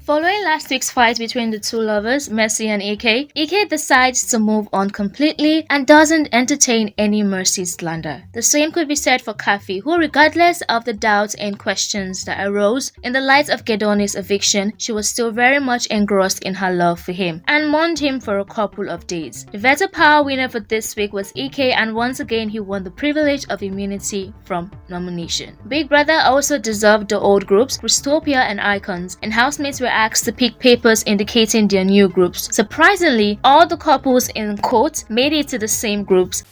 Following last week's fight between the two lovers, Mercy and EK, EK decides to move on completely and doesn't entertain any Mercy slander. The same could be said for Kafi, who regardless of the doubts and questions that arose in the light of Gedoni's eviction, she was still very much engrossed in her love for him and mourned him for a couple of days. The Veto Power winner for this week was EK, and once again he won the privilege of immunity from nomination. Big Brother also dissolved the old groups, Restopia and Icons, and housemates were asked to pick papers indicating their new groups. Surprisingly, all the couples in quote made it to the same groups.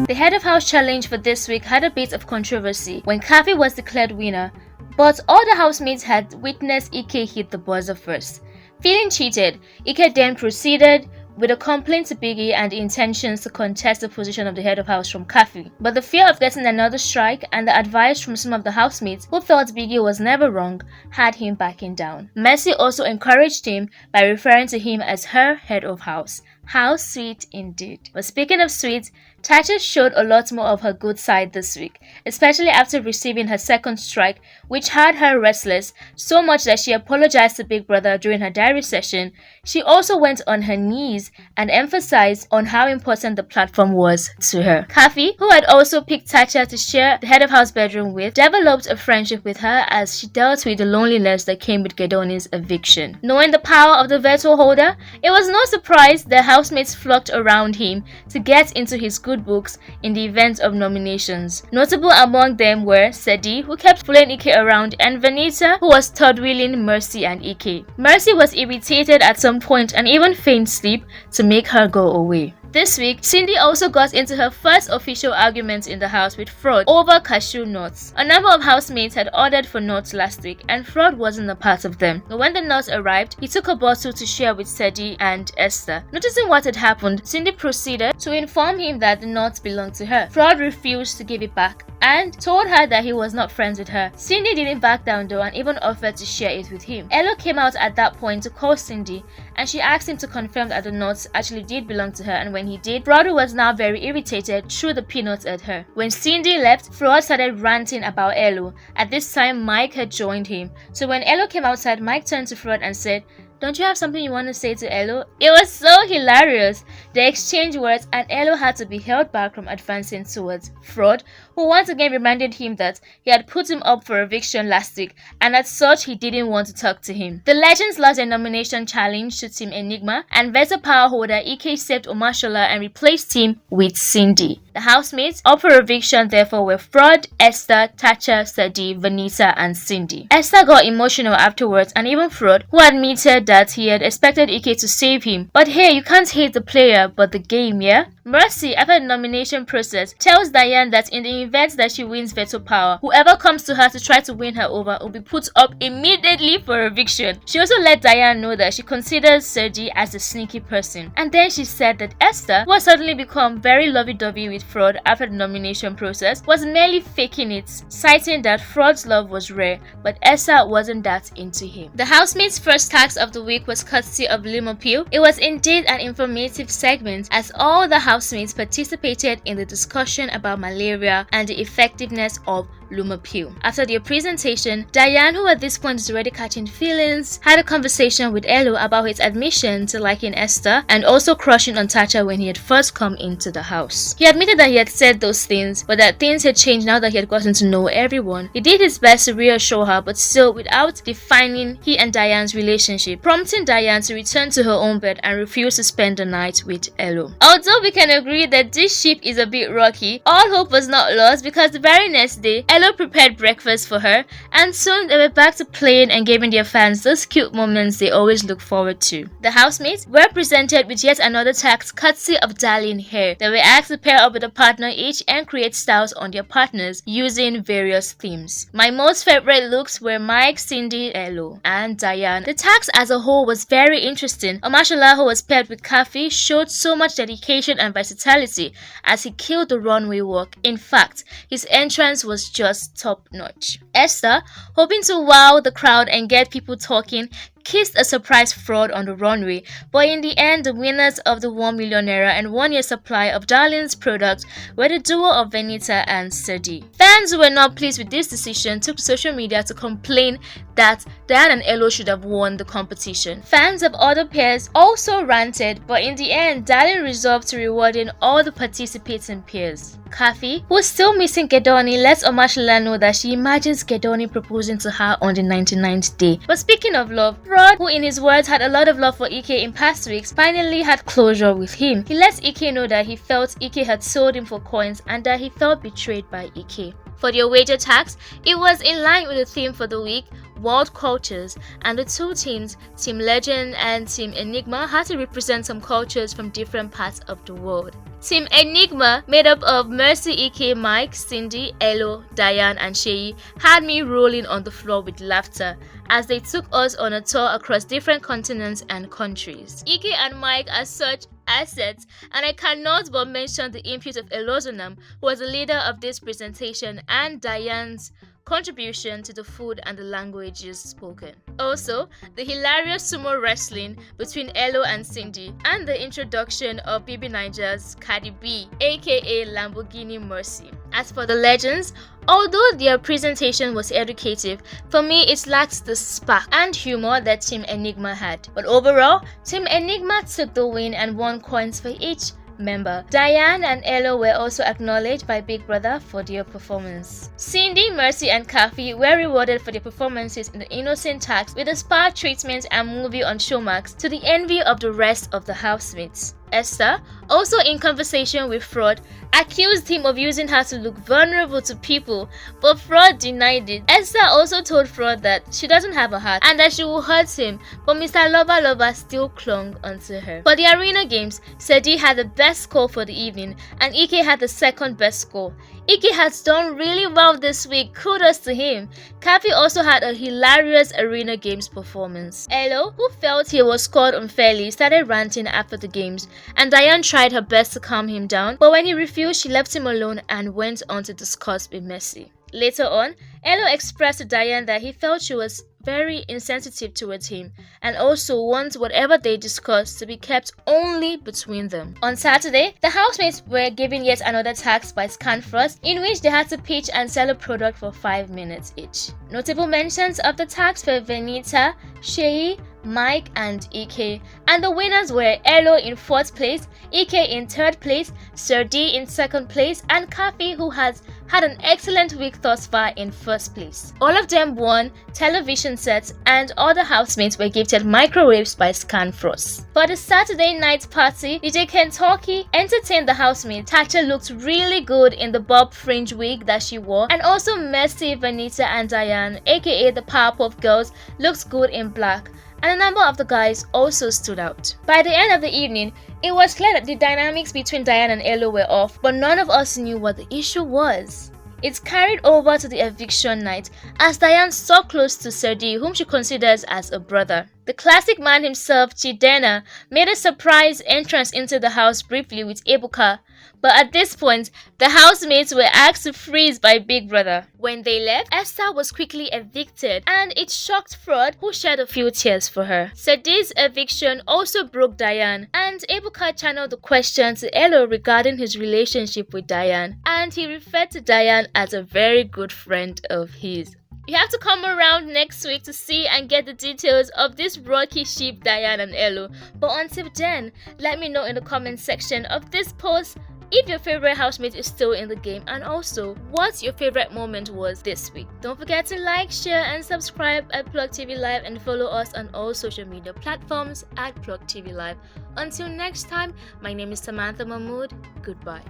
The Head of House challenge for this week had a bit of controversy when Kafi was declared winner, but all the housemates had witnessed EK hit the buzzer first. Feeling cheated, EK then proceeded with a complaint to Biggie and the intentions to contest the position of the Head of House from Kafi. But the fear of getting another strike and the advice from some of the housemates who thought Biggie was never wrong had him backing down. Mercy also encouraged him by referring to him as her Head of House. How sweet indeed. But speaking of sweet, Tasha showed a lot more of her good side this week, especially after receiving her second strike, which had her restless so much that she apologized to Big Brother during her diary session. She also went on her knees and emphasized on how important the platform was to her. Kafi, who had also picked Tasha to share the Head of House bedroom with, developed a friendship with her as she dealt with the loneliness that came with Gedoni's eviction. Knowing the power of the veto holder, it was no surprise the housemates flocked around him to get into his good books in the event of nominations. Notable among them were Sedi, who kept fooling EK around, and Vanita, who was third-wheeling Mercy and EK. Mercy was irritated at some point and even feigned sleep to make her go away. This week, Cindy also got into her first official argument in the house with Fraud over cashew nuts. A number of housemates had ordered for nuts last week and Fraud wasn't a part of them. But when the nuts arrived, he took a bottle to share with Sedi and Esther. Noticing what had happened, Cindy proceeded to inform him that the nuts belonged to her. Fraud refused to give it back and told her that he was not friends with her. Cindy didn't back down though and even offered to share it with him. Elo came out at that point to call Cindy and she asked him to confirm that the nuts actually did belong to her, and when he did, Fraud was now very irritated, threw the peanuts at her. When Cindy left, Fraud started ranting about Elo. At this time, Mike had joined him. So when Elo came outside, Mike turned to Fraud and said, "Don't you have something you want to say to Elo?" It was so hilarious. They exchanged words and Elo had to be held back from advancing towards Fraud, who once again reminded him that he had put him up for eviction last week and as such he didn't want to talk to him. The Legends lost a nomination challenge to Team Enigma and Veto Power holder EK saved Omashola and replaced him with Cindy. The housemates up for eviction therefore were Fraud, Esther, Tasha, Sadi, Vanita and Cindy. Esther got emotional afterwards and even Fraud, who admitted that he had expected EK to save him. But hey, you can't hate the player but the game, yeah? Mercy, after the nomination process, tells Diane that in the event that she wins Veto Power, whoever comes to her to try to win her over will be put up immediately for eviction. She also let Diane know that she considers Sergi as a sneaky person. And then she said that Esther, who had suddenly become very lovey-dovey with Fraud after the nomination process, was merely faking it, citing that Fraud's love was rare, but Esther wasn't that into him. The housemates' first task of the week was courtesy of Lumapil. It was indeed an informative segment as all the housemates participated in the discussion about malaria and the effectiveness of Lumapil. After their presentation, Diane, who at this point is already catching feelings, had a conversation with Elo about his admission to liking Esther and also crushing on Tasha when he had first come into the house. He admitted that he had said those things, but that things had changed now that he had gotten to know everyone. He did his best to reassure her, but still without defining he and Diane's relationship, prompting Diane to return to her own bed and refuse to spend the night with Elo. Although we can agree that this ship is a bit rocky, all hope was not lost because the very next day, Elo Elo prepared breakfast for her, and soon they were back to playing and giving their fans those cute moments they always look forward to. The housemates were presented with yet another task courtesy of Darling Hair. They were asked to pair up with a partner each and create styles on their partners using various themes. My most favorite looks were Mike, Cindy, Elo, and Diane. The task as a whole was very interesting. Omashola, who was paired with Kathy, showed so much dedication and versatility as he killed the runway walk. In fact, his entrance was just top notch. Esther, hoping to wow the crowd and get people talking, kissed a surprise fraud on the runway, but in the end, the winners of the 1 million naira and 1 year supply of Darling's products were the duo of Venita and Sadi. Fans who were not pleased with this decision took to social media to complain that Diane and Elo should have won the competition. Fans of other pairs also ranted, but in the end, Darling resolved to rewarding all the participating pairs. Kathy, who is still missing Gedoni, lets Omashola know that she imagines Gedoni proposing to her on the 99th day. But speaking of love, Rod, who in his words had a lot of love for Ike in past weeks, finally had closure with him. He lets Ike know that he felt Ike had sold him for coins and that he felt betrayed by Ike. For the wager tax, it was in line with the theme for the week, World Cultures, and the two teams, Team Legend and Team Enigma, had to represent some cultures from different parts of the world. Team Enigma, made up of Mercy, Ike, Mike, Cindy, Elo, Diane, and Sheyi, had me rolling on the floor with laughter as they took us on a tour across different continents and countries. Ike and Mike are such assets, and I cannot but mention the input of Elozonam, who was the leader of this presentation, and Diane's contribution to the food and the languages spoken. Also, the hilarious sumo wrestling between Elo and Cindy, and the introduction of Bibi Niger's Cardi B, aka Lamborghini Mercy. As for the legends, although their presentation was educative, for me it lacked the spark and humor that Team Enigma had. But overall, Team Enigma took the win and won coins for each member. Diane and Elo were also acknowledged by Big Brother for their performance. Cindy, Mercy, and Kathy were rewarded for their performances in the Innocent Tax with a spa treatment and movie on Showmax, to the envy of the rest of the housemates. Esther, also in conversation with Fraud, accused him of using her to look vulnerable to people, but Fraud denied it. Esther also told Fraud that she doesn't have a heart and that she will hurt him, but Mr. Lover still clung onto her. For the arena games, Sadi had the best score for the evening and Ike had the second best score. Ike has done really well this week, kudos to him. Kathy also had a hilarious arena games performance. Elo, who felt he was scored unfairly, started ranting after the games, and Diane tried her best to calm him down, but when he refused, she left him alone and went on to discuss with Mercy. Later on, Elo expressed to Diane that he felt she was very insensitive towards him and also wants whatever they discussed to be kept only between them. On Saturday, the housemates were given yet another task by Scanfrost, in which they had to pitch and sell a product for 5 minutes each. Notable mentions of the task were Venita, Sheyi, Mike, and Ike, and the winners were Elo in 4th place, Ike in 3rd place, Sir D in 2nd place, and Kathy, who has had an excellent week thus far, in 1st place. All of them won television sets, and all the housemates were gifted microwaves by Scanfrost. For the Saturday night party, DJ Kentucky entertained the housemates. Tacha looked really good in the bob fringe wig that she wore, and also Mercy, Vanita, and Diane, aka the Powerpuff Girls, looked good in black, and a number of the guys also stood out. By the end of the evening, it was clear that the dynamics between Diane and Elo were off, but none of us knew what the issue was. It's carried over to the eviction night as Diane saw close to Serdi, whom she considers as a brother. The classic man himself, Chidena, made a surprise entrance into the house briefly with Ebuka, but at this point, the housemates were asked to freeze by Big Brother. When they left, Esther was quickly evicted, and it shocked Fraud, who shed a few tears for her. Serdi's eviction also broke Diane, and Ebuka channeled the question to Elo regarding his relationship with Diane, and he referred to Diane as a very good friend of his. You have to come around next week to see and get the details of this rocky ship, Diane and Elo. But until then, let me know in the comment section of this post if your favorite housemate is still in the game, and also what your favorite moment was this week. Don't forget to like, share, and subscribe at Plugtv Live, and follow us on all social media platforms at Plugtv Live. Until next time, my name is Samantha Mahmood. Goodbye.